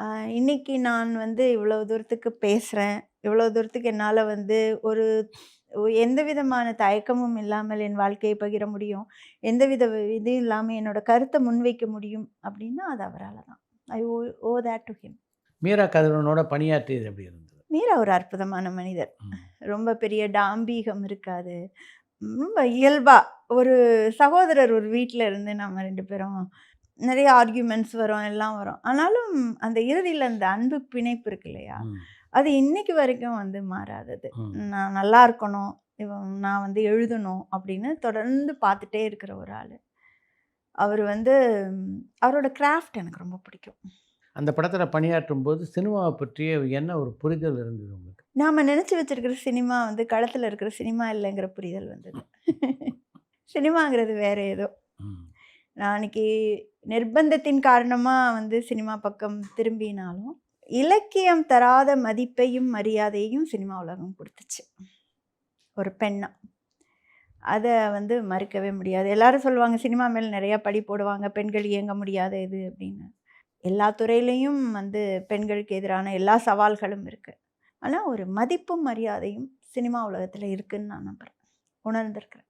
அ இன்னைக்கு நான் வந்து இவ்வளோ தூரத்துக்கு பேசுறேன். இவ்வளோ தூரத்துக்கு என்னால வந்து ஒரு எந்த விதமான தயக்கமும் இல்லாமல் என் வாழ்க்கையை பகிர முடியும். எந்தவித இதுவும் இல்லாம என்னோட கருத்த முன்வைக்க முடியும் அப்டின்னா, அது அவரால தான். I owe that to him. Meera கதிரவனோட பணியாற்றியது எப்படி இருந்தது? மீரா ஒரு அற்புதமான மனிதர். ம். ரொம்ப பெரிய டாம்பீகம் இருக்காது. ரொம்ப இயல்பா ஒரு சகோதரர் ஒரு வீட்ல இருந்து நம்ம 2 பேரும் நெறைய ஆர்கியூமெண்ட்ஸ் வரும், எல்லாம் வரும். ஆனாலும் அந்த இறுதியில அந்த அன்பு பிணைப்பு இருக்கு இல்லையா? ம். அது இன்னைக்கு வரைக்கும் வந்து மாறாதது. ம். நான் நல்லா இருக்கணும், நான் வந்து எழுதணும் அப்படின்னு தொடர்ந்து பார்த்துட்டே இருக்கிற ஒரு ஆளு. அவரு வந்து அவரோட கிராஃப்ட் எனக்கு ரொம்ப பிடிக்கும். அந்த படத்துல பணியாற்றும்போது சினிமாவ பற்றிய என்ன ஒரு புரிதல் இருந்தது உங்களுக்கு? நாம நெனச்சு வச்சிருக்கிற சினிமா வந்து களத்துல இருக்கிற சினிமா இல்லங்கிற புரிதல் வந்தது. சினிமாங்கிறது வேற ஏதோ. ம். நான் அன்னைக்கு நிர்பந்தத்தின் காரணமா வந்து சினிமா பக்கம் திரும்பினாலும், இலக்கியம் தராத மதிப்பையும், மரியாதையையும் சினிமா உலகம் குடுத்துச்சு. ஒரு பெண்ணா. அத வந்து மறுக்கவே முடியாது. எல்லாரும் சொல்லுவாங்க, சினிமா மேல நெறைய பழி போடுவாங்க. பெண்கள் இயங்க முடியாத இது அப்படின்னு. எல்லா துறையிலயும் வந்து பெண்களுக்கு எதிரான எல்லா சவால்களும் இருக்கு. ஆனா, ஒரு மதிப்பும், மரியாதையும் சினிமா உலகத்துல இருக்குன்னு நான் நம்புறேன். உணர்ந்திருக்கிறேன்.